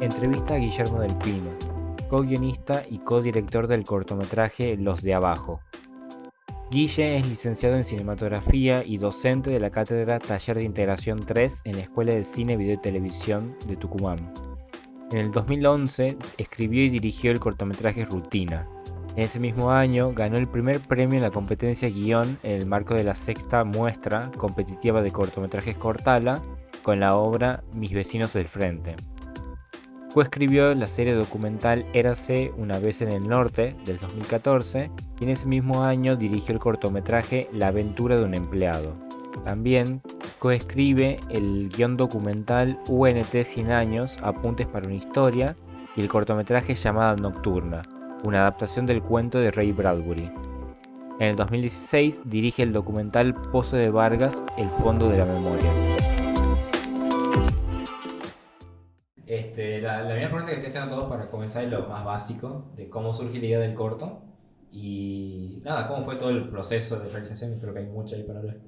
Entrevista a Guillermo del Pino, co-guionista y co-director del cortometraje Los de Abajo. Guille es licenciado en cinematografía y docente de la cátedra Taller de Integración 3 en la Escuela de Cine, Video y Televisión de Tucumán. En el 2011 escribió y dirigió el cortometraje Rutina. En ese mismo año ganó el primer premio en la competencia guión en el marco de la sexta muestra competitiva de cortometrajes Cortala con la obra Mis vecinos del frente. Coescribió la serie documental Érase una vez en el norte del 2014 y en ese mismo año dirigió el cortometraje La aventura de un empleado. También coescribe el guión documental UNT 100 años, apuntes para una historia y el cortometraje Llamada Nocturna, una adaptación del cuento de Ray Bradbury. En el 2016 dirige el documental Pozo de Vargas, El fondo de la memoria. La primera pregunta que estoy haciendo a todos para comenzar es lo más básico de cómo surge la idea del corto y nada, cómo fue todo el proceso de realización. Creo que hay mucho ahí para hablar.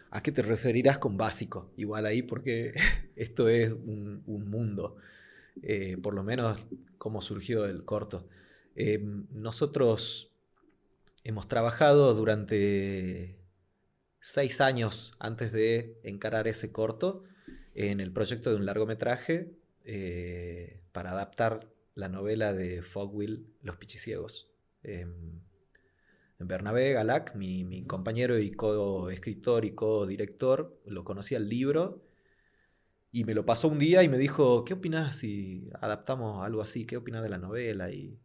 ¿A qué te referirás con básico? Igual ahí porque esto es un mundo. Por lo menos cómo surgió el corto. Nosotros hemos trabajado durante 6 años antes de encarar ese corto en el proyecto de un largometraje para adaptar la novela de Fogwill, Los Pichiciegos. Bernabé Galac, mi compañero y co-escritor y co-director, lo conocía el libro y me lo pasó un día y me dijo, ¿qué opinas si adaptamos algo así? ¿Qué opinas de la novela? Y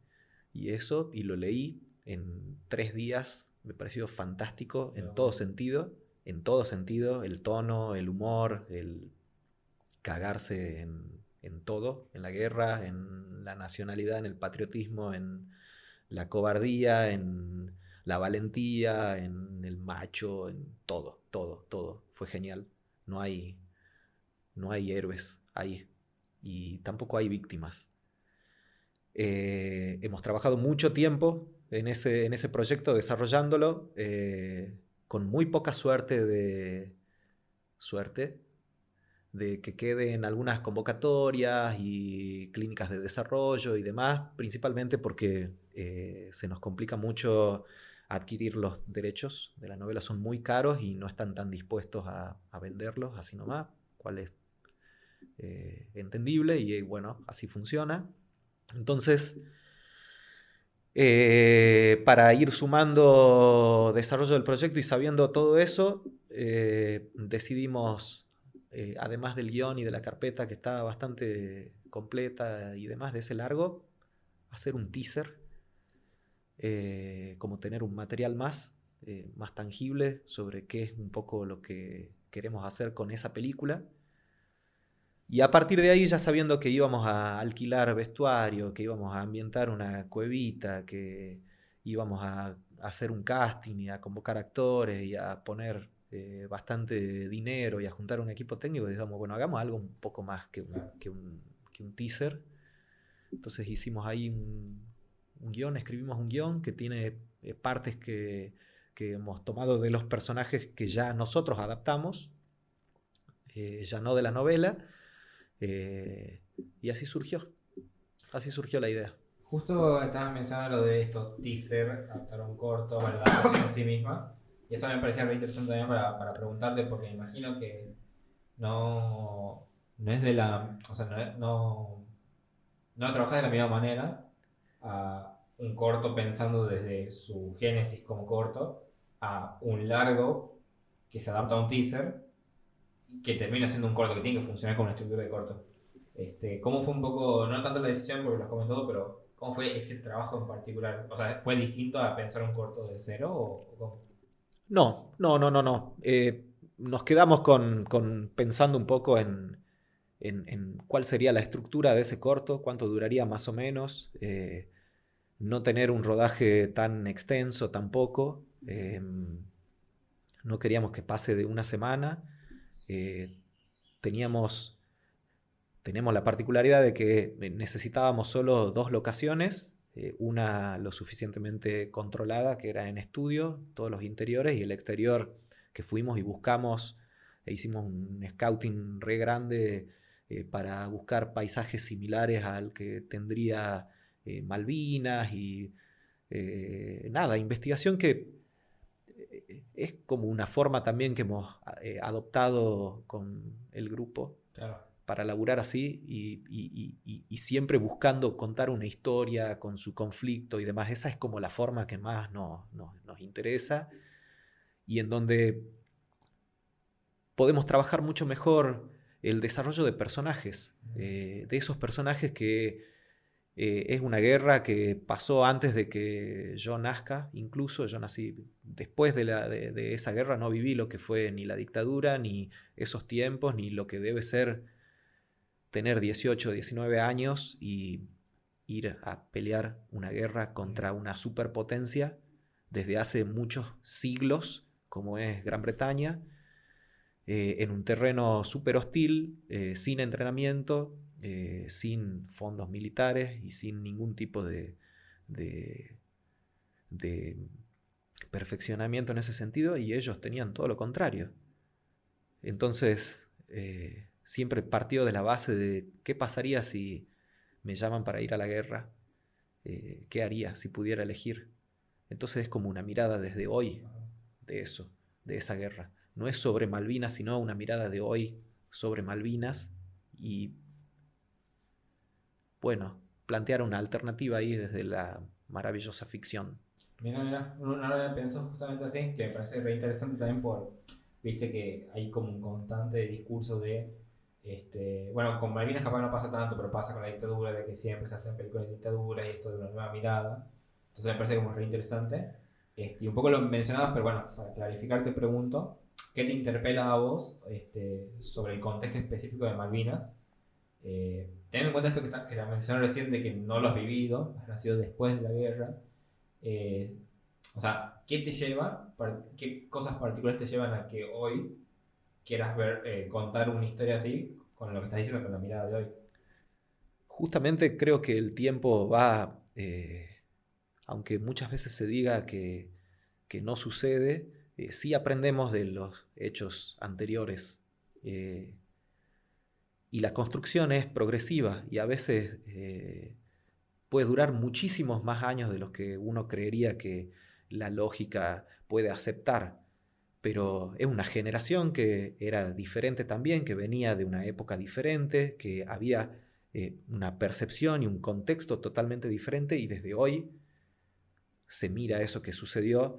eso, y lo leí en 3 días, me pareció fantástico en todo sentido, el tono, el humor, el cagarse en todo, en la guerra, en la nacionalidad, en el patriotismo, en la cobardía, en la valentía, en el macho, en todo, todo, todo. Fue genial. No hay, no hay héroes ahí y tampoco hay víctimas. Hemos trabajado mucho tiempo en ese proyecto desarrollándolo con muy poca suerte de que quede en algunas convocatorias y clínicas de desarrollo y demás, principalmente porque se nos complica mucho adquirir los derechos de la novela, son muy caros y no están tan dispuestos a venderlos así nomás, cual es entendible y bueno, así funciona. Entonces, para ir sumando desarrollo del proyecto y sabiendo todo eso, decidimos, además del guión y de la carpeta que está bastante completa y demás de ese largo, hacer un teaser, como tener un material más tangible sobre qué es un poco lo que queremos hacer con esa película. Y a partir de ahí, ya sabiendo que íbamos a alquilar vestuario, que íbamos a ambientar una cuevita, que íbamos a hacer un casting y a convocar actores y a poner bastante dinero y a juntar un equipo técnico, digamos, bueno, hagamos algo un poco más que un teaser. Entonces hicimos ahí un guión, escribimos un guión que tiene partes que hemos tomado de los personajes que ya nosotros adaptamos, ya no de la novela. Y así surgió la idea. Justo estabas mencionando lo de esto, teaser, adaptar un corto, bueno, la adaptación en sí misma. Y eso me parecía re interesante también para preguntarte, porque me imagino que no es de la. O sea, no trabajas de la misma manera a un corto pensando desde su génesis como corto a un largo que se adapta a un teaser que termina siendo un corto que tiene que funcionar con una estructura de corto. ¿Cómo fue un poco, no tanto la decisión porque lo has comentado, pero cómo fue ese trabajo en particular? O sea, ¿fue distinto a pensar un corto de cero o cómo? No, no, no, no, no. Nos quedamos pensando un poco en cuál sería la estructura de ese corto, cuánto duraría más o menos, no tener un rodaje tan extenso tampoco. No queríamos que pase de una semana. Eh, teníamos Tenemos la particularidad de que necesitábamos solo 2 locaciones, una lo suficientemente controlada, que era en estudio, todos los interiores, y el exterior que fuimos y buscamos, e hicimos un scouting re grande para buscar paisajes similares al que tendría Malvinas y nada, investigación que es como una forma también que hemos adoptado con el grupo. Claro. Para laburar así y siempre buscando contar una historia con su conflicto y demás. Esa es como la forma que más nos interesa y en donde podemos trabajar mucho mejor el desarrollo de personajes, de esos personajes que es una guerra que pasó antes de que yo nazca, incluso yo nací después de esa guerra, no viví lo que fue ni la dictadura, ni esos tiempos, ni lo que debe ser tener 18, 19 años y ir a pelear una guerra contra una superpotencia desde hace muchos siglos, como es Gran Bretaña, en un terreno súper hostil, sin entrenamiento, sin fondos militares y sin ningún tipo de perfeccionamiento en ese sentido, y ellos tenían todo lo contrario. Entonces, siempre partió de la base de qué pasaría si me llaman para ir a la guerra, qué haría si pudiera elegir. Entonces es como una mirada desde hoy de eso, de esa guerra. No es sobre Malvinas, sino una mirada de hoy sobre Malvinas y, bueno, plantear una alternativa ahí desde la maravillosa ficción. Mira, no lo había pensado justamente así, que me parece re interesante también viste que hay como un constante discurso de, bueno, con Malvinas capaz no pasa tanto, pero pasa con la dictadura, de que siempre se hacen películas de dictadura y esto de una nueva mirada. Entonces me parece como re interesante. Y un poco lo mencionabas, pero bueno, para clarificar te pregunto, ¿qué te interpela a vos sobre el contexto específico de Malvinas? Teniendo en cuenta esto que la mencioné recién de que no lo has vivido, has nacido después de la guerra. O sea, ¿qué te lleva, qué cosas particulares te llevan a que hoy quieras ver, contar una historia así con lo que estás diciendo, con la mirada de hoy? Justamente creo que el tiempo va, aunque muchas veces se diga que no sucede, sí aprendemos de los hechos anteriores. Y la construcción es progresiva y a veces puede durar muchísimos más años de los que uno creería que la lógica puede aceptar. Pero es una generación que era diferente también, que venía de una época diferente, que había una percepción y un contexto totalmente diferente, y desde hoy se mira eso que sucedió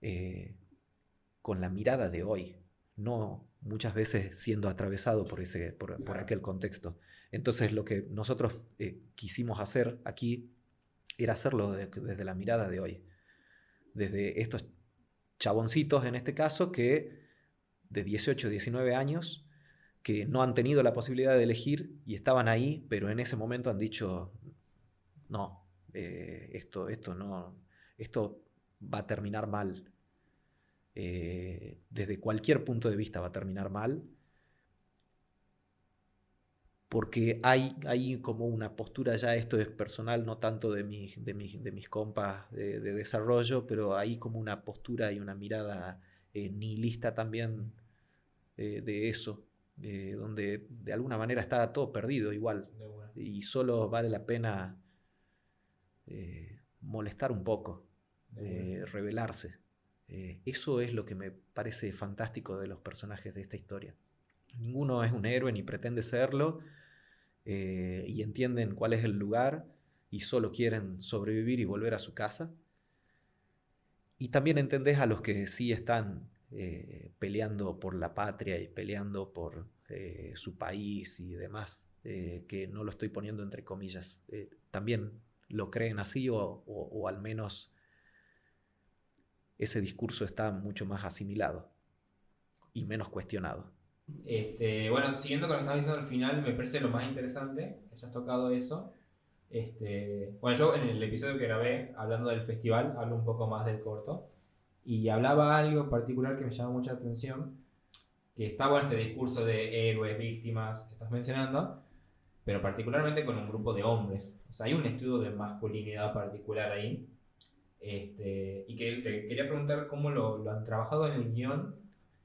eh, con la mirada de hoy, no muchas veces siendo atravesado por aquel contexto. Entonces lo que nosotros quisimos hacer aquí era hacerlo desde la mirada de hoy, desde estos chaboncitos en este caso que de 18, 19 años que no han tenido la posibilidad de elegir y estaban ahí, pero en ese momento han dicho, no, esto no, esto va a terminar mal. Desde cualquier punto de vista va a terminar mal, porque hay como una postura, ya esto es personal, no tanto de mis compas de desarrollo, pero hay como una postura y una mirada nihilista también de eso, donde de alguna manera está todo perdido igual, y solo vale la pena molestar un poco, rebelarse. Eso es lo que me parece fantástico de los personajes de esta historia. Ninguno es un héroe ni pretende serlo, y entienden cuál es el lugar y solo quieren sobrevivir y volver a su casa. Y también entendés a los que sí están peleando por la patria y peleando por su país y demás, que no lo estoy poniendo entre comillas. También lo creen así o al menos ese discurso está mucho más asimilado y menos cuestionado. Bueno, siguiendo con lo que estabas diciendo al final, me parece lo más interesante que hayas tocado eso. Bueno, yo en el episodio que grabé hablando del festival hablo un poco más del corto y hablaba algo particular que me llamó mucha atención, que está bueno este discurso de héroes, víctimas que estás mencionando, pero particularmente con un grupo de hombres. O sea, hay un estudio de masculinidad particular ahí. Y que te quería preguntar cómo lo han trabajado en el guión,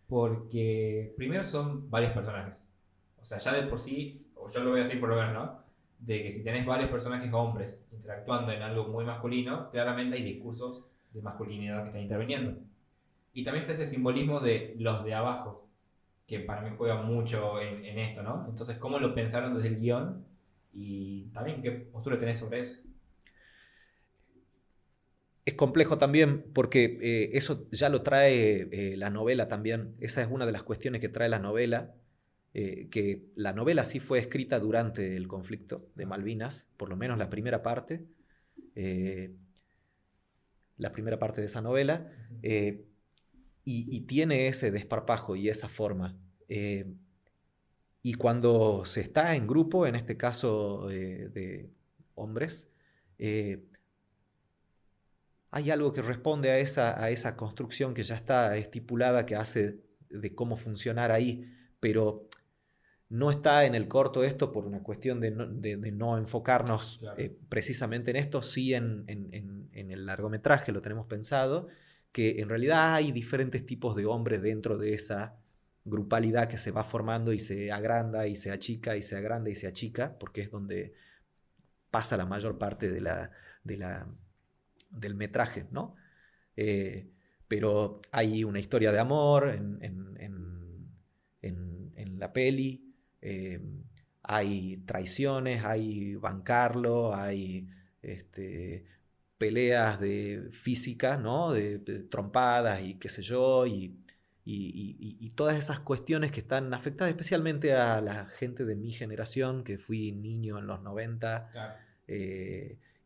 porque primero son varios personajes. O sea, ya de por sí o yo lo veo así por lo menos, ¿no? De que si tenés varios personajes hombres interactuando en algo muy masculino, claramente hay discursos de masculinidad que están interviniendo. Y también está ese simbolismo de los de abajo, que para mí juega mucho en esto, ¿no? Entonces, ¿cómo lo pensaron desde el guión? Y también, ¿qué postura tenés sobre eso? Es complejo también porque eso ya lo trae la novela también. Esa es una de las cuestiones que trae la novela, que la novela sí fue escrita durante el conflicto de Malvinas, por lo menos eh, la primera parte de esa novela, y tiene ese desparpajo y esa forma. Y cuando se está en grupo, en este caso de hombres, eh, hay algo que responde a esa construcción que ya está estipulada, que hace de cómo funcionar ahí, pero no está en el corto esto por una cuestión de no enfocarnos Claro. precisamente en esto, sí en el largometraje lo tenemos pensado, que en realidad hay diferentes tipos de hombres dentro de esa grupalidad que se va formando y se agranda y se achica y se agranda y se achica, porque es donde pasa la mayor parte de la, del metraje, ¿no? Eh, pero hay una historia de amor en la peli, eh, hay traiciones, hay bancarlo, hay este, peleas de física, ¿no? De trompadas y qué sé yo, y todas esas cuestiones que están afectadas especialmente a la gente de mi generación, que fui niño en los 90. Claro.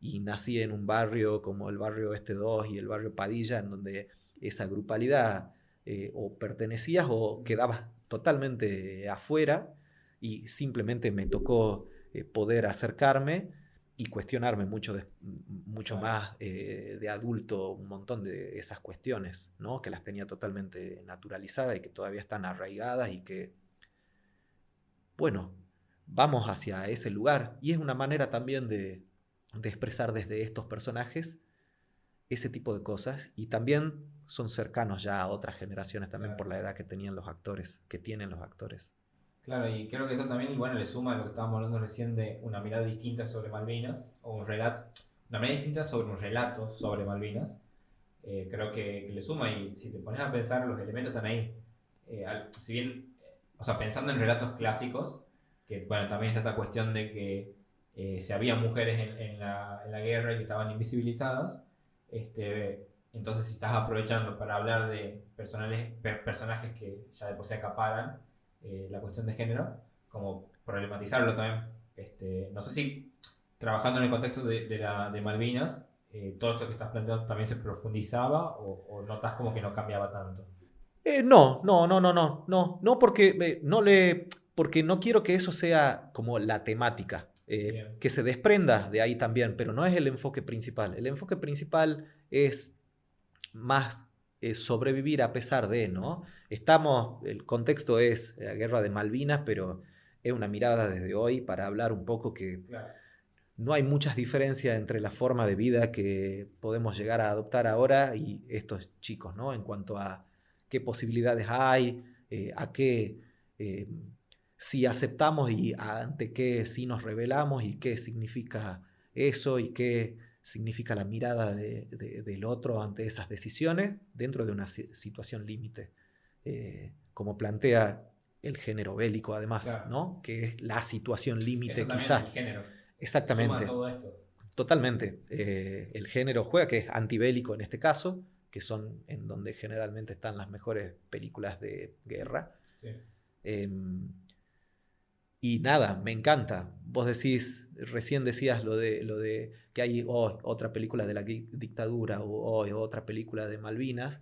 Y nací en un barrio como el barrio Este 2 y el barrio Padilla, en donde esa grupalidad o pertenecías o quedabas totalmente afuera, y simplemente me tocó poder acercarme y cuestionarme mucho Claro. más de adulto un montón de esas cuestiones, ¿no? Que las tenía totalmente naturalizadas y que todavía están arraigadas y que, bueno, vamos hacia ese lugar. Y es una manera también de expresar desde estos personajes ese tipo de cosas, y también son cercanos ya a otras generaciones también Claro. por la edad que tenían los actores, que tienen los actores. Claro, y creo que esto también, bueno, le suma a lo que estábamos hablando recién de una mirada distinta sobre Malvinas, o un relato, una mirada distinta sobre un relato sobre Malvinas. Creo que le suma, y si te pones a pensar, los elementos están ahí. Si bien, o sea, pensando en relatos clásicos, que bueno, también está esta cuestión de que si había mujeres en la guerra y que estaban invisibilizadas, entonces si estás aprovechando para hablar de personajes que ya de por sí acaparan la cuestión de género, como problematizarlo también. No sé si trabajando en el contexto de Malvinas, todo esto que estás planteando también se profundizaba o notas como que no cambiaba tanto. No, porque porque no quiero que eso sea como la temática, Bien, que se desprenda de ahí también, pero no es el enfoque principal. El enfoque principal es más sobrevivir a pesar de, ¿no? El contexto es la guerra de Malvinas, pero es una mirada desde hoy para hablar un poco que claro, no hay muchas diferencias entre la forma de vida que podemos llegar a adoptar ahora y estos chicos, ¿no? En cuanto a qué posibilidades hay, a qué eh, si aceptamos y ante qué si nos rebelamos y qué significa eso y qué significa la mirada del otro ante esas decisiones dentro de una situación límite, como plantea el género bélico además, claro. ¿no? Que es la situación Eso límite también, el quizá. género, suma a Exactamente, todo esto. totalmente. El género juega, que es antibélico en este caso, que son en donde generalmente están las mejores películas de guerra. Sí, Em, y nada, me encanta. Vos decís, recién decías lo de que hay otra película de la dictadura o otra película de Malvinas.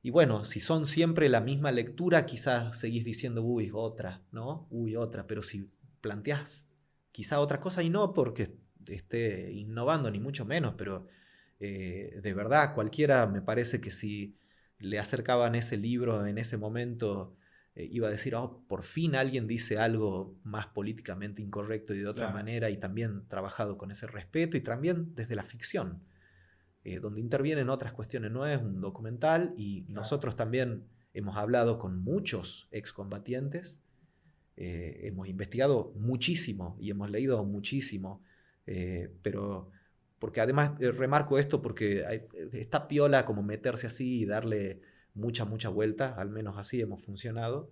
Y bueno, si son siempre la misma lectura, quizás seguís diciendo, uy, otra, ¿no? Uy, otra. Pero si planteás quizá otra cosa, y no porque esté innovando, ni mucho menos, pero de verdad, cualquiera me parece que si le acercaban ese libro en ese momento, iba a decir, oh, por fin alguien dice algo más políticamente incorrecto y de otra claro, manera, y también trabajado con ese respeto, y también desde la ficción donde intervienen otras cuestiones. No es un documental, y claro. nosotros también hemos hablado con muchos excombatientes hemos investigado muchísimo y hemos leído muchísimo, pero porque además remarco esto porque está piola como meterse así y darle mucha vuelta, al menos así hemos funcionado.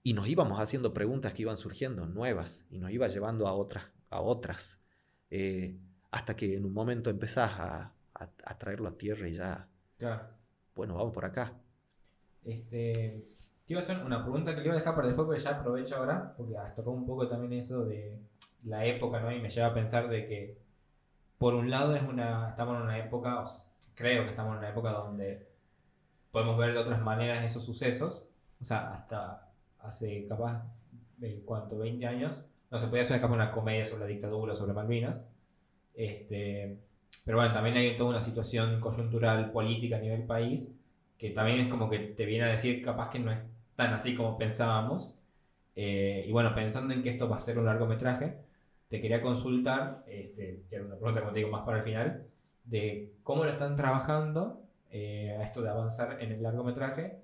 Y nos íbamos haciendo preguntas que iban surgiendo, nuevas, y nos iba llevando a otras, hasta que en un momento empezás a traerlo a tierra y ya, Claro. bueno, vamos por acá. Te iba a hacer una pregunta que le iba a dejar para después, porque ya aprovecho ahora, porque has tocado un poco también eso de la época, ¿no? Y me lleva a pensar de que, por un lado, estamos en una época, creo que estamos en una época donde podemos ver de otras maneras esos sucesos. O sea, hasta hace capaz, ¿cuánto? 20 años, no se podía hacer capaz una comedia sobre la dictadura, sobre Malvinas. Pero bueno, también hay toda una situación coyuntural política a nivel país que también es como que te viene a decir capaz que no es tan así como pensábamos. Y bueno, pensando en que esto va a ser un largometraje, te quería consultar, que era una pregunta, como te digo, más para el final, de cómo lo están trabajando a esto de avanzar en el largometraje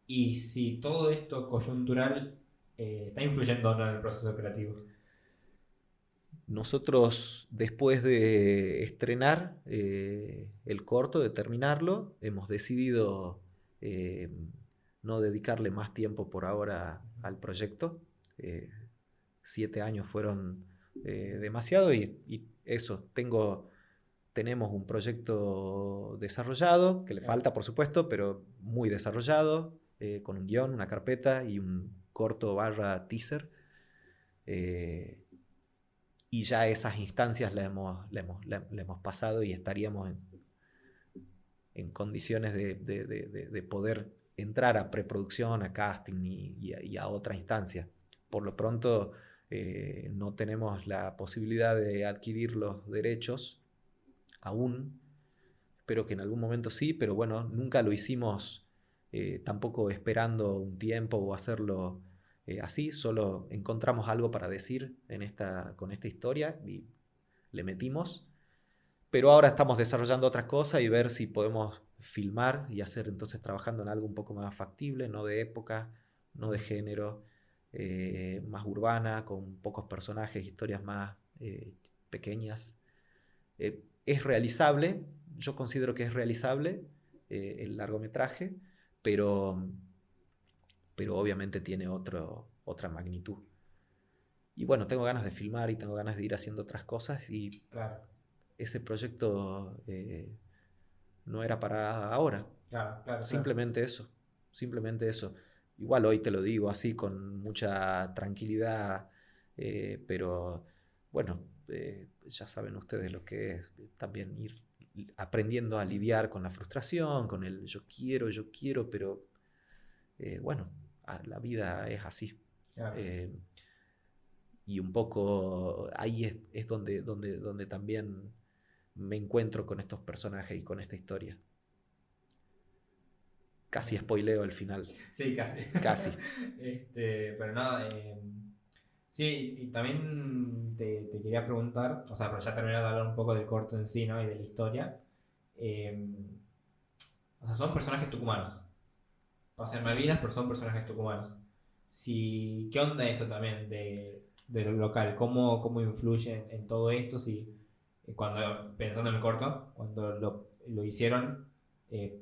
y si todo esto coyuntural está influyendo o no en el proceso creativo. Nosotros, después de estrenar el corto, de terminarlo, hemos decidido no dedicarle más tiempo por ahora al proyecto. 7 años fueron demasiado y eso, tenemos un proyecto desarrollado, que le falta por supuesto, pero muy desarrollado, con un guión, una carpeta y un corto barra teaser. Y ya esas instancias la hemos pasado y estaríamos en condiciones de poder entrar a preproducción, a casting y a otra instancia. Por lo pronto no tenemos la posibilidad de adquirir los derechos aún. Espero que en algún momento sí, pero bueno, nunca lo hicimos tampoco esperando un tiempo o hacerlo así, solo encontramos algo para decir con esta historia y le metimos. Pero ahora estamos desarrollando otras cosas y ver si podemos filmar y hacer entonces trabajando en algo un poco más factible, no de época, no de género, más urbana, con pocos personajes, historias más pequeñas. Es realizable, yo considero que es realizable el largometraje, pero, pero obviamente tiene otra magnitud. Y bueno, tengo ganas de filmar y tengo ganas de ir haciendo otras cosas y Claro, ese proyecto no era para ahora. claro, claro, claro. Simplemente eso, simplemente eso. Igual hoy te lo digo así con mucha tranquilidad, pero bueno, ya saben ustedes lo que es también ir aprendiendo a lidiar con la frustración, con el yo quiero, pero bueno, la vida es así. Claro. Eh, y un poco ahí es donde también me encuentro con estos personajes y con esta historia. Casi spoileo el final. Sí, casi. Casi. Pero nada, sí, y también te quería preguntar, o sea, pero ya terminé de hablar un poco del corto en sí, ¿no? Y de la historia. Eh, o sea, son personajes tucumanos. Pasan Malvinas, pero son personajes tucumanos. Si, ¿qué onda eso también de lo local? ¿Cómo influye en todo esto? Si, pensando en el corto, cuando lo hicieron,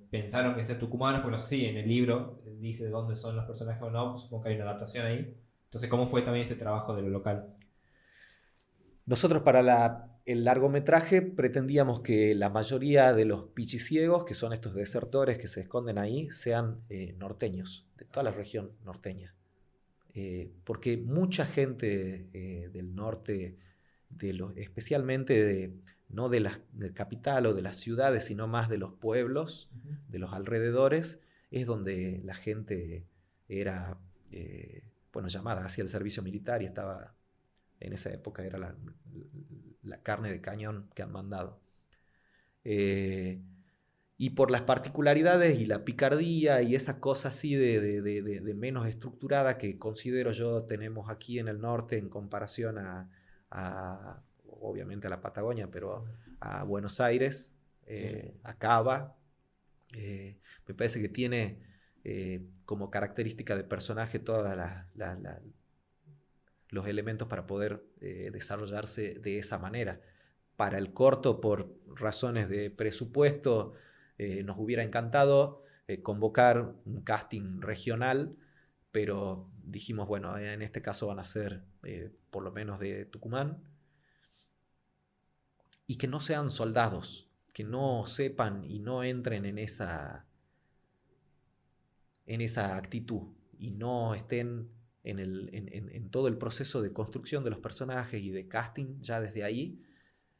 pensaron que ser tucumanos, porque no sé si en el libro dice de dónde son los personajes o no, supongo que hay una adaptación ahí. Entonces, ¿cómo fue también ese trabajo de lo local? Nosotros para el largometraje pretendíamos que la mayoría de los pichiciegos, que son estos desertores que se esconden ahí, sean norteños, de toda la región norteña. Porque mucha gente del norte, especialmente no de la capital o de las ciudades, sino más de los pueblos, de los alrededores, es donde la gente era bueno, llamada hacia el servicio militar y estaba, en esa época era la carne de cañón que han mandado. Y por las particularidades y la picardía y esa cosa así de menos estructurada que considero yo tenemos aquí en el norte en comparación obviamente a la Patagonia, pero a Buenos Aires, Sí. a Cava, me parece que tiene como característica de personaje todos los elementos para poder desarrollarse de esa manera. Para el corto, por razones de presupuesto, nos hubiera encantado convocar un casting regional, pero dijimos, bueno, en este caso van a ser por lo menos de Tucumán, y que no sean soldados, que no sepan y no entren en esa actitud y no estén en todo el proceso de construcción de los personajes y de casting. Ya desde ahí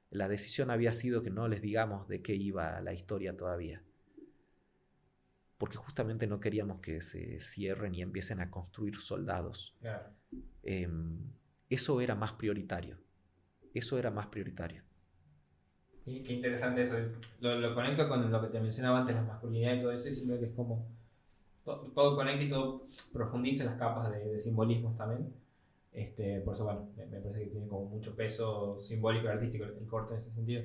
la decisión había sido que no les digamos de qué iba la historia todavía, porque justamente no queríamos que se cierren y empiecen a construir soldados. Claro. Eso era más prioritario. Eso era más prioritario. Y qué interesante eso. Lo conecto con lo que te mencionaba antes, la masculinidad y todo eso, y siento que es como todo conecta y todo profundiza las capas de simbolismos también. Por eso, bueno, me parece que tiene como mucho peso simbólico y artístico el corto en ese sentido.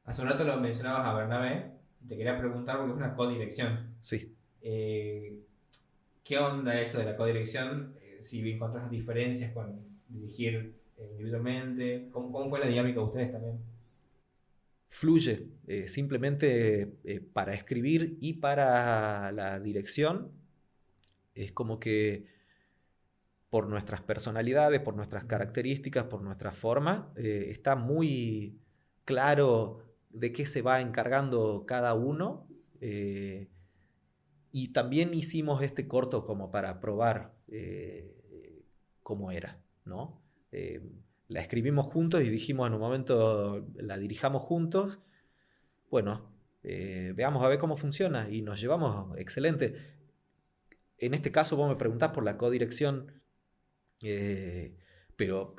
Hace un rato lo mencionabas a Bernabé, y te quería preguntar porque es una codirección. Sí. ¿Qué onda eso de la codirección? Si encontrás diferencias con dirigir individualmente, ¿cómo fue la dinámica de ustedes también? Fluye, simplemente para escribir y para la dirección, es como que por nuestras personalidades, por nuestras características, por nuestra forma, está muy claro de qué se va encargando cada uno. Y también hicimos este corto como para probar cómo era, ¿no? La escribimos juntos y dijimos en un momento, la dirijamos juntos. Bueno, veamos a ver cómo funciona, y nos llevamos excelente. En este caso vos me preguntás por la codirección, pero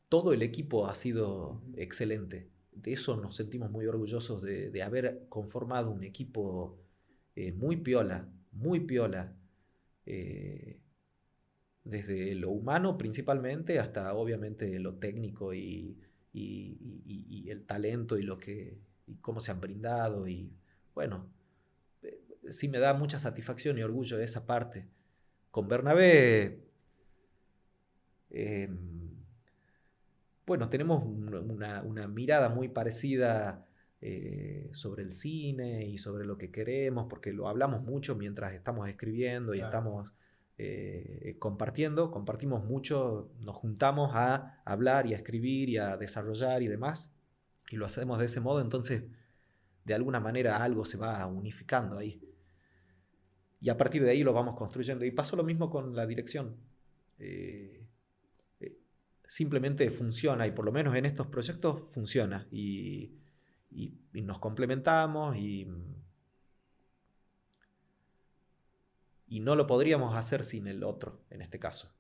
todo el equipo ha sido excelente. De eso nos sentimos muy orgullosos de haber conformado un equipo muy piola, muy piola. Desde lo humano principalmente hasta obviamente lo técnico y el talento y cómo se han brindado. Y bueno, sí me da mucha satisfacción y orgullo de esa parte. Con Bernabé, bueno, tenemos una mirada muy parecida sobre el cine y sobre lo que queremos, porque lo hablamos mucho mientras estamos escribiendo y estamos compartimos mucho, nos juntamos a hablar y a escribir y a desarrollar y demás, y lo hacemos de ese modo. Entonces de alguna manera algo se va unificando ahí, y a partir de ahí lo vamos construyendo. Y pasó lo mismo con la dirección. Simplemente funciona, y por lo menos en estos proyectos funciona, y nos complementamos, y no lo podríamos hacer sin el otro en este caso.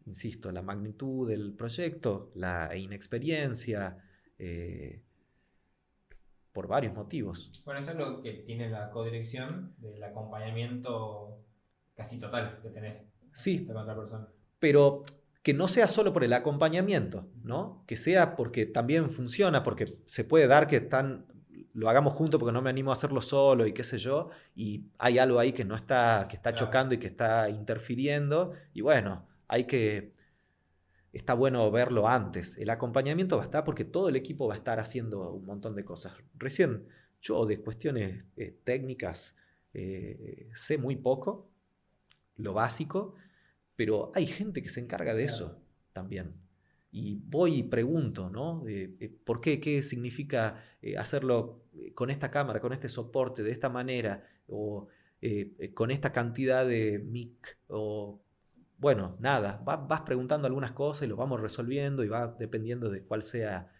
Insisto, la magnitud del proyecto, la inexperiencia, por varios motivos. Bueno, eso es lo que tiene la codirección, del acompañamiento casi total que tenés. Sí, con otra persona. Pero que no sea solo por el acompañamiento, ¿no? Que sea porque también funciona, porque se puede dar que lo hagamos juntos porque no me animo a hacerlo solo y qué sé yo, y hay algo ahí que no está, que está chocando y que está interfiriendo, y bueno, está bueno verlo antes. El acompañamiento va a estar porque todo el equipo va a estar haciendo un montón de cosas. Recién yo de cuestiones técnicas sé muy poco, lo básico, pero hay gente que se encarga de eso también. Y voy y pregunto, ¿no? ¿Por qué? ¿Qué significa hacerlo con esta cámara, con este soporte, de esta manera? O con esta cantidad de mic. O bueno, nada, vas preguntando algunas cosas y lo vamos resolviendo, y va dependiendo de cuál sea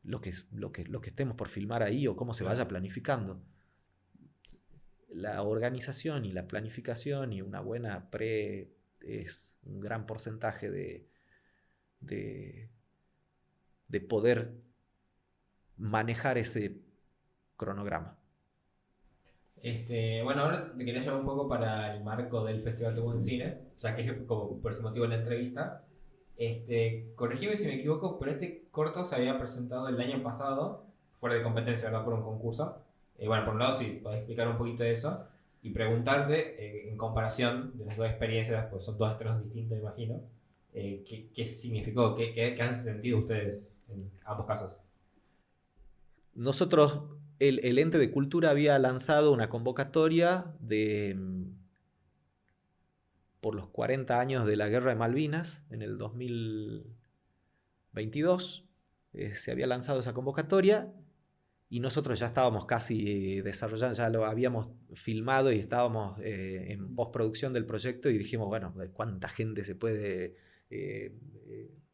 lo que estemos por filmar ahí, o cómo se vaya planificando. La organización y la planificación y una buena es un gran porcentaje de poder manejar ese cronograma. Bueno, ahora te quería llevar un poco para el marco del Festival de Buen Cine, ya que es como por ese motivo la entrevista. Corregime si me equivoco, pero este corto se había presentado el año pasado, fuera de competencia, ¿verdad? Por un concurso. Bueno, por un lado, si podés explicar un poquito de eso y preguntarte, en comparación de las dos experiencias, pues son dos estados distintos, imagino, ¿qué significó? ¿Qué han sentido ustedes en ambos casos? Nosotros, el ente de cultura había lanzado una convocatoria por los 40 años de la Guerra de Malvinas en el 2022. Se había lanzado esa convocatoria y nosotros ya estábamos casi desarrollando, ya lo habíamos filmado y estábamos en postproducción del proyecto y dijimos, bueno, ¿cuánta gente se puede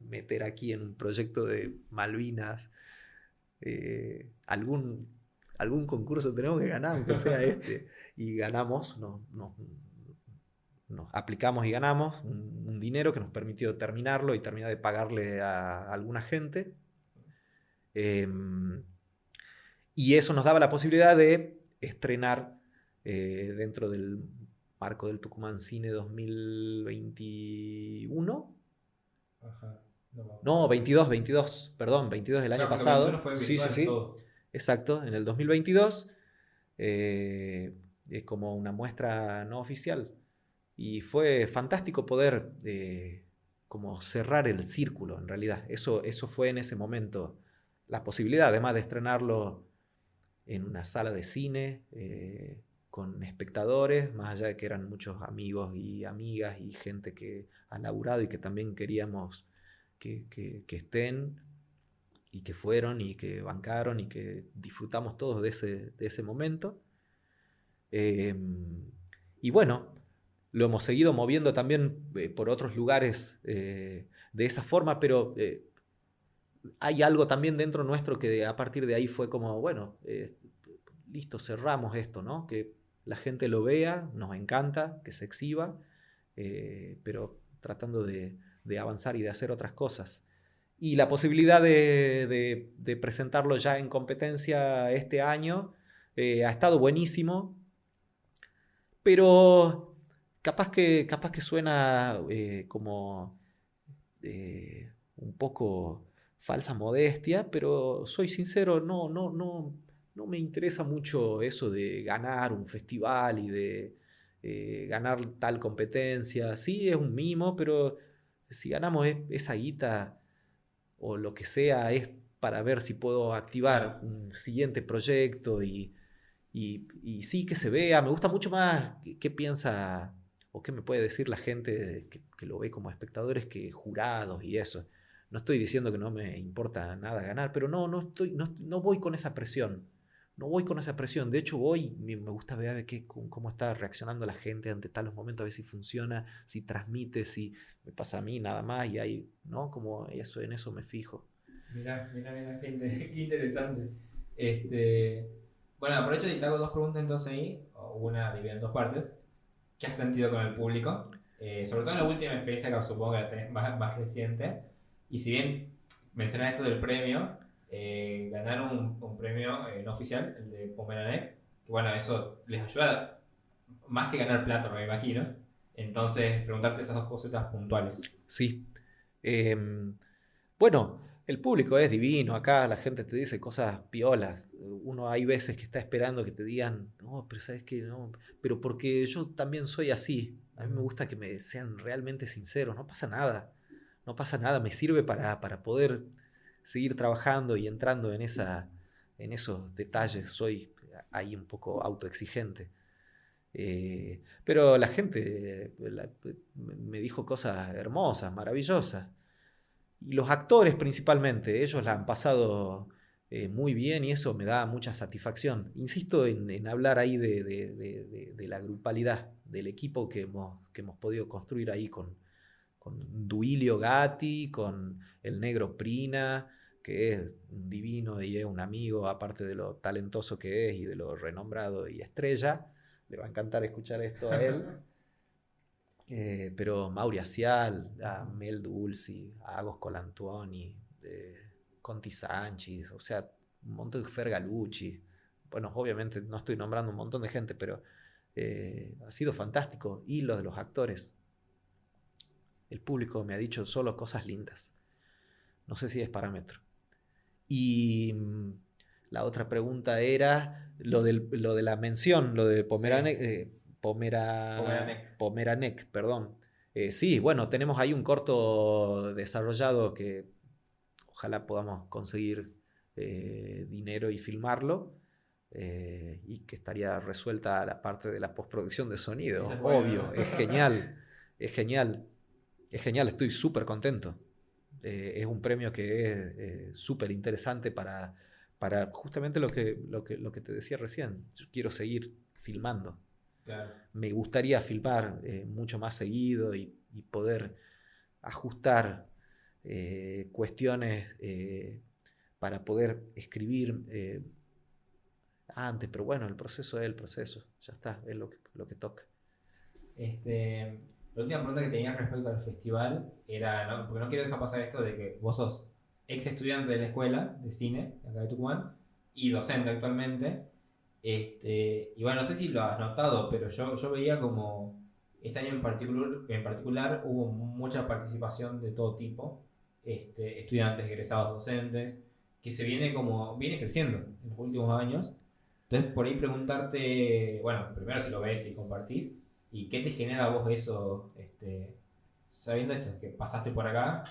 meter aquí en un proyecto de Malvinas? Algún concurso tenemos que ganar, aunque sea este. Y ganamos, nos aplicamos y ganamos un dinero que nos permitió terminarlo y terminar de pagarle a alguna gente. Y eso nos daba la posibilidad de estrenar dentro del marco del Tucumán Cine 2021. Ajá. No, 22, perdón, 22 del año Claro, porque 21 pasado. fue Sí, sí, virtual sí. todo. Exacto, en el 2022. Es como una muestra no oficial. Y fue fantástico poder como cerrar el círculo, en realidad. Eso fue en ese momento la posibilidad, además de estrenarlo en una sala de cine, con espectadores, más allá de que eran muchos amigos y amigas y gente que ha laburado y que también queríamos que estén y que fueron y que bancaron y que disfrutamos todos de ese momento. Eh, y bueno, lo hemos seguido moviendo también por otros lugares de esa forma, pero hay algo también dentro nuestro que a partir de ahí fue como, bueno, listo, cerramos esto, ¿no? Que la gente lo vea, nos encanta, que se exhiba, pero tratando de avanzar y de hacer otras cosas. Y la posibilidad de presentarlo ya en competencia este año ha estado buenísimo, pero capaz que suena como un poco falsa modestia, pero soy sincero, no me interesa mucho eso de ganar un festival y de ganar tal competencia. Sí, es un mimo, pero si ganamos esa guita o lo que sea, es para ver si puedo activar Claro. un siguiente proyecto y sí que se vea. Me gusta mucho más qué piensa o qué me puede decir la gente que lo ve como espectadores que jurados y eso. No estoy diciendo que no me importa nada ganar, pero no voy con esa presión. No voy con esa presión. De hecho, me gusta ver cómo está reaccionando la gente ante tales momentos, a ver si funciona, si transmite, si me pasa a mí nada más y ahí, ¿no? Como eso, en eso me fijo. Mira, qué interesante. Bueno, aprovecho y te hago dos preguntas entonces ahí, o una dividida en dos partes. ¿Qué has sentido con el público? Sobre todo en la última experiencia que supongo que la tenés más reciente. Y si bien mencionas esto del premio, ganaron un premio no oficial, el de Pomeranek, que bueno, eso les ayuda más que ganar plata, me imagino. Entonces, preguntarte esas dos cositas puntuales. Sí. Bueno, el público es divino, acá la gente te dice cosas piolas. Uno hay veces que está esperando que te digan, no, pero sabes que no, pero porque yo también soy así. A mí me gusta que me sean realmente sinceros, no pasa nada. No pasa nada, me sirve para poder seguir trabajando y entrando en esos detalles. Soy ahí un poco autoexigente. Pero la gente me dijo cosas hermosas, maravillosas. Y los actores principalmente, ellos la han pasado muy bien y eso me da mucha satisfacción. Insisto en hablar ahí de la grupalidad, del equipo que hemos podido construir ahí con Duilio Gatti, con el negro Prina, que es un divino y es un amigo, aparte de lo talentoso que es y de lo renombrado y estrella. Le va a encantar escuchar esto a él. Pero Mauri Acial, a Mel Dulci, a Agos Colantuoni, Conti Sánchez, o sea, un montón de Fergalucci. Bueno, obviamente no estoy nombrando un montón de gente, pero ha sido fantástico. Y lo de los actores. El público me ha dicho solo cosas lindas. No sé si es parámetro. Y La otra pregunta era lo de la mención, lo de Pomeranek, Pomeranek, perdón. Sí, bueno, tenemos ahí un corto desarrollado que ojalá podamos conseguir dinero y filmarlo. Y que estaría resuelta la parte de la postproducción de sonido, Esa es obvio, buena. es genial, es genial, es genial, estoy súper contento. Es un premio que es súper interesante para justamente lo que te decía recién. Yo quiero seguir filmando. Claro. Me gustaría filmar mucho más seguido y poder ajustar cuestiones para poder escribir antes, pero bueno, el proceso es el proceso, ya está, es lo que toca. La última pregunta que tenía respecto al festival era, ¿no? Porque no quiero dejar pasar esto de que vos sos ex estudiante de la escuela de cine, de acá de Tucumán, y docente actualmente. Y bueno, no sé si lo has notado, pero yo veía como este año en particular hubo mucha participación de todo tipo, estudiantes, egresados, docentes, que viene creciendo en los últimos años. Entonces, por ahí preguntarte, bueno, primero si lo ves y compartís, y qué te genera a vos eso, sabiendo esto, que pasaste por acá,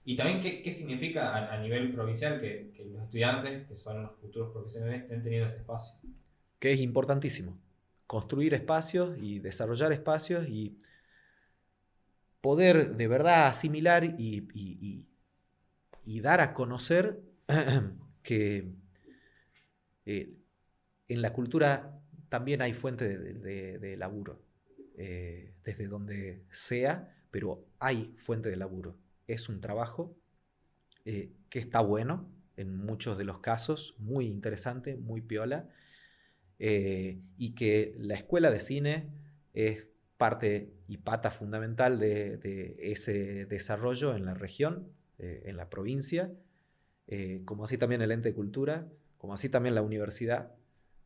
y también qué significa a nivel provincial que los estudiantes, que son los futuros profesionales, estén teniendo ese espacio. Que es importantísimo, construir espacios y desarrollar espacios y poder de verdad asimilar y dar a conocer que eh, en la cultura también hay fuente de laburo, desde donde sea, pero hay fuente de laburo. Es un trabajo que está bueno en muchos de los casos, muy interesante, muy piola, y que la escuela de cine es parte y pata fundamental de ese desarrollo en la región, en la provincia, como así también el ente de cultura, como así también la universidad,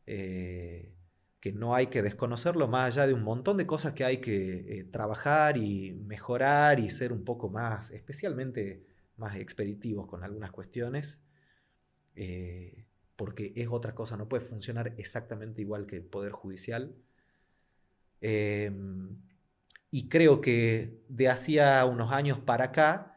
eh, que no hay que desconocerlo más allá de un montón de cosas que hay que trabajar y mejorar y ser un poco más, especialmente más expeditivos con algunas cuestiones, porque es otra cosa, no puede funcionar exactamente igual que el Poder Judicial. Eh, y creo que de hacía unos años para acá,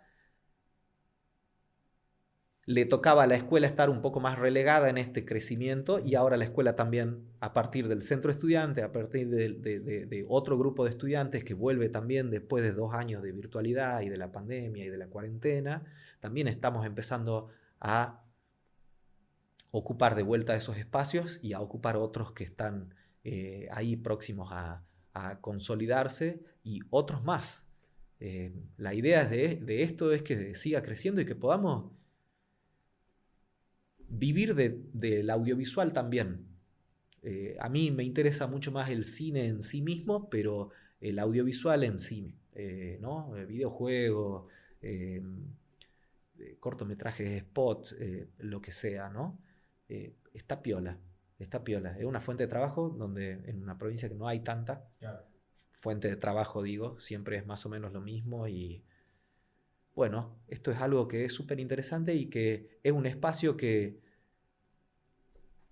le tocaba a la escuela estar un poco más relegada en este crecimiento y ahora la escuela también, a partir del centro estudiante, a partir de otro grupo de estudiantes que vuelve también después de 2 años de virtualidad y de la pandemia y de la cuarentena, también estamos empezando a ocupar de vuelta esos espacios y a ocupar otros que están ahí próximos a consolidarse y otros más. La idea de esto es que siga creciendo y que podamos vivir del audiovisual también. A mí me interesa mucho más el cine en sí mismo, pero el audiovisual en sí, ¿no? Videojuegos, cortometrajes, spots, lo que sea, ¿no? Está piola, está piola. Es una fuente de trabajo donde en una provincia que no hay tanta Claro. fuente de trabajo, digo, siempre es más o menos lo mismo y bueno, esto es algo que es súper interesante y que es un espacio que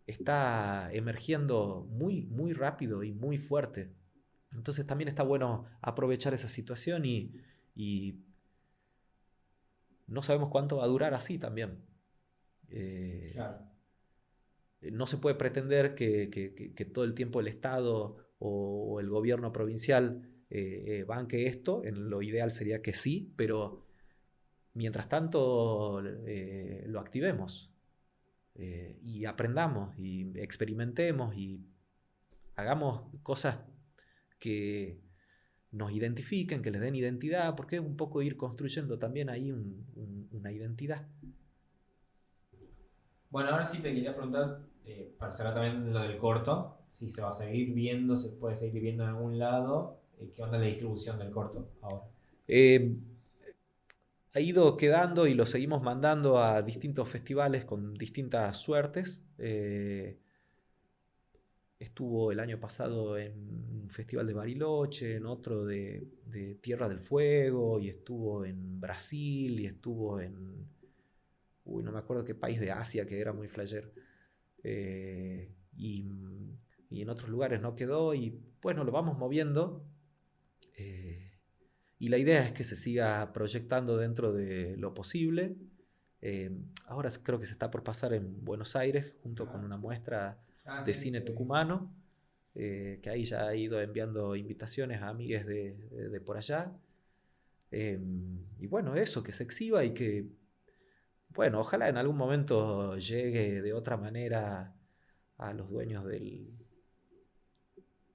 está emergiendo muy, muy rápido y muy fuerte. Entonces también está bueno aprovechar esa situación y no sabemos cuánto va a durar así también. Eh, Claro. no se puede pretender que todo el tiempo el Estado o el gobierno provincial banque esto. En lo ideal sería que sí, pero mientras tanto lo activemos y aprendamos y experimentemos y hagamos cosas que nos identifiquen, que les den identidad, porque es un poco ir construyendo también ahí una identidad. Bueno, ahora sí te quería preguntar, para cerrar también lo del corto, si se va a seguir viendo, se puede seguir viendo en algún lado, qué onda la distribución del corto ahora. Eh, ha ido quedando y lo seguimos mandando a distintos festivales con distintas suertes. Estuvo el año pasado en un festival de Bariloche, en otro de Tierra del Fuego, y estuvo en Brasil, y estuvo en no me acuerdo qué país de Asia, que era muy flashero. Y en otros lugares no quedó, y bueno, lo vamos moviendo. Y la idea es que se siga proyectando dentro de lo posible. Ahora creo que se está por pasar en Buenos Aires junto con una muestra de cine tucumano, que ahí ya he ido enviando invitaciones a amigues de por allá. Y bueno, eso, que se exhiba y que, bueno, ojalá en algún momento llegue de otra manera a los dueños de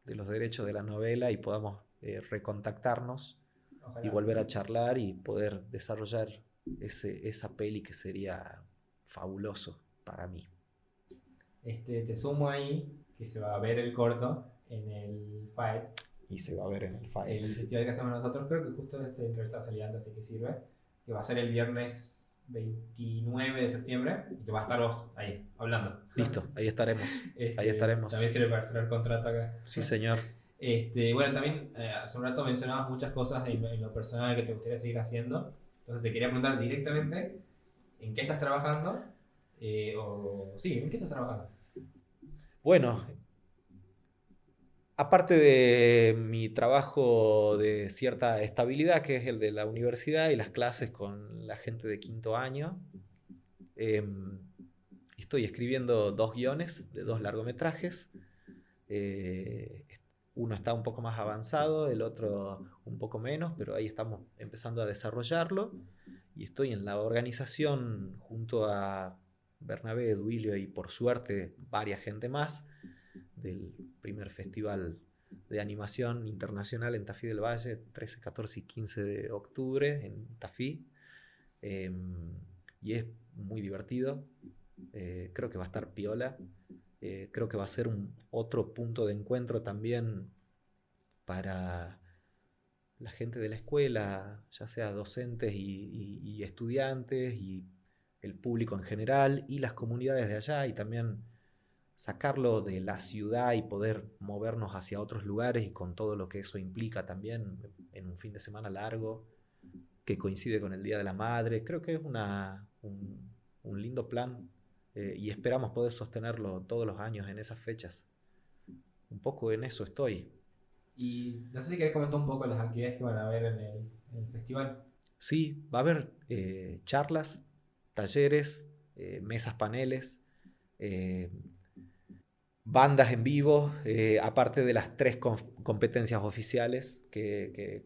los derechos de la novela y podamos recontactarnos. Ojalá. Y volver a charlar y poder desarrollar esa peli, que sería fabuloso para mí. Te sumo ahí que se va a ver el corto en el FAET. Y se va a ver en el FAET. El festival que hacemos nosotros, creo que justo entrevista salía antes, así que sirve. Que va a ser el viernes 29 de septiembre y que va a estar vos ahí, hablando. Listo, ahí estaremos. Ahí estaremos. También sirve para cerrar el contrato acá. Sí, señor. Bueno, también hace un rato mencionabas muchas cosas en lo personal que te gustaría seguir haciendo. Entonces te quería preguntar directamente ¿en qué estás trabajando? ¿En qué estás trabajando? Bueno, aparte de mi trabajo de cierta estabilidad, que es el de la universidad y las clases con la gente de quinto año, estoy escribiendo 2 guiones de 2 largometrajes. Uno está un poco más avanzado, el otro un poco menos, pero ahí estamos empezando a desarrollarlo. Y estoy en la organización junto a Bernabé, Duilio y por suerte varias gente más del primer festival de animación internacional en Tafí del Valle, 13, 14 y 15 de octubre en Tafí. Y es muy divertido. Creo que va a estar piola. Creo que va a ser otro punto de encuentro también para la gente de la escuela, ya sea docentes y estudiantes y el público en general y las comunidades de allá, y también sacarlo de la ciudad y poder movernos hacia otros lugares y con todo lo que eso implica también en un fin de semana largo que coincide con el Día de la Madre. Creo que es un lindo plan. Y esperamos poder sostenerlo todos los años en esas fechas. Un poco en eso estoy. Y no sé si querés comentar un poco las actividades que van a haber en el festival. Sí, va a haber charlas, talleres, mesas, paneles, bandas en vivo, aparte de las 3 competencias oficiales que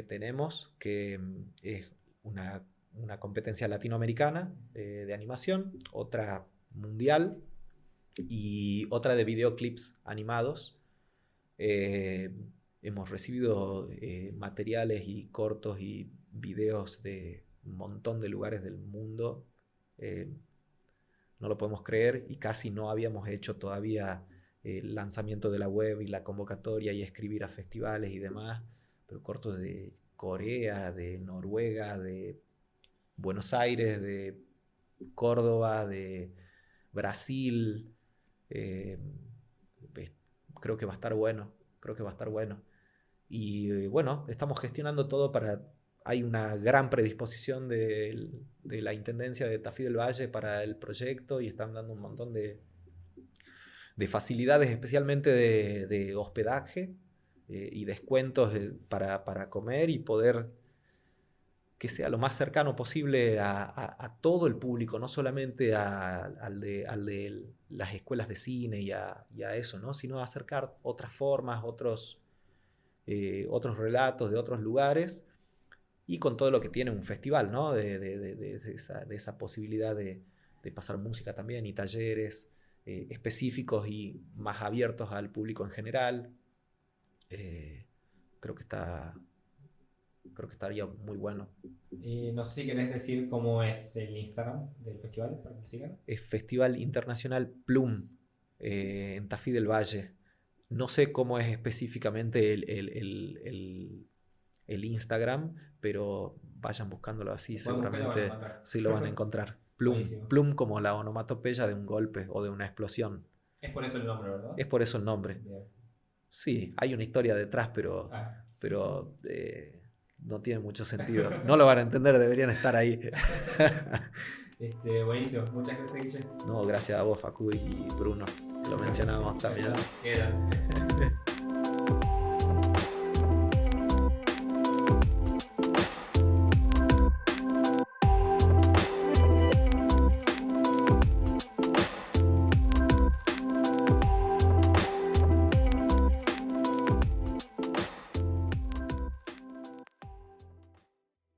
tenemos, que es una competencia latinoamericana de animación, otra mundial y otra de videoclips animados. Hemos recibido materiales y cortos y videos de un montón de lugares del mundo. No lo podemos creer, y casi no habíamos hecho todavía el lanzamiento de la web y la convocatoria y escribir a festivales y demás, pero cortos de Corea, de Noruega, de Buenos Aires, de Córdoba, de Brasil. Creo que va a estar bueno. Y bueno, estamos gestionando todo hay una gran predisposición de la Intendencia de Tafí del Valle para el proyecto, y están dando un montón de facilidades, especialmente de hospedaje y descuentos para comer y poder que sea lo más cercano posible a todo el público, no solamente al de las escuelas de cine y a eso, ¿no? Sino acercar otras formas, otros relatos de otros lugares, y con todo lo que tiene un festival, ¿no? de esa posibilidad de pasar música también y talleres específicos y más abiertos al público en general. Creo que estaría muy bueno. No sé si querés decir cómo es el Instagram del festival para que lo sigan. Es Festival Internacional Plum en Tafí del Valle. No sé cómo es específicamente el Instagram, pero vayan buscándolo así, seguramente sí lo van a encontrar. Plum como la onomatopeya de un golpe o de una explosión. Es por eso el nombre, ¿verdad? Es por eso el nombre. Bien. Sí, hay una historia detrás, pero no tiene mucho sentido. No lo van a entender, deberían estar ahí. Buenísimo, muchas gracias, Guille. No, gracias a vos, Facu y Bruno. Lo mencionamos también. Queda.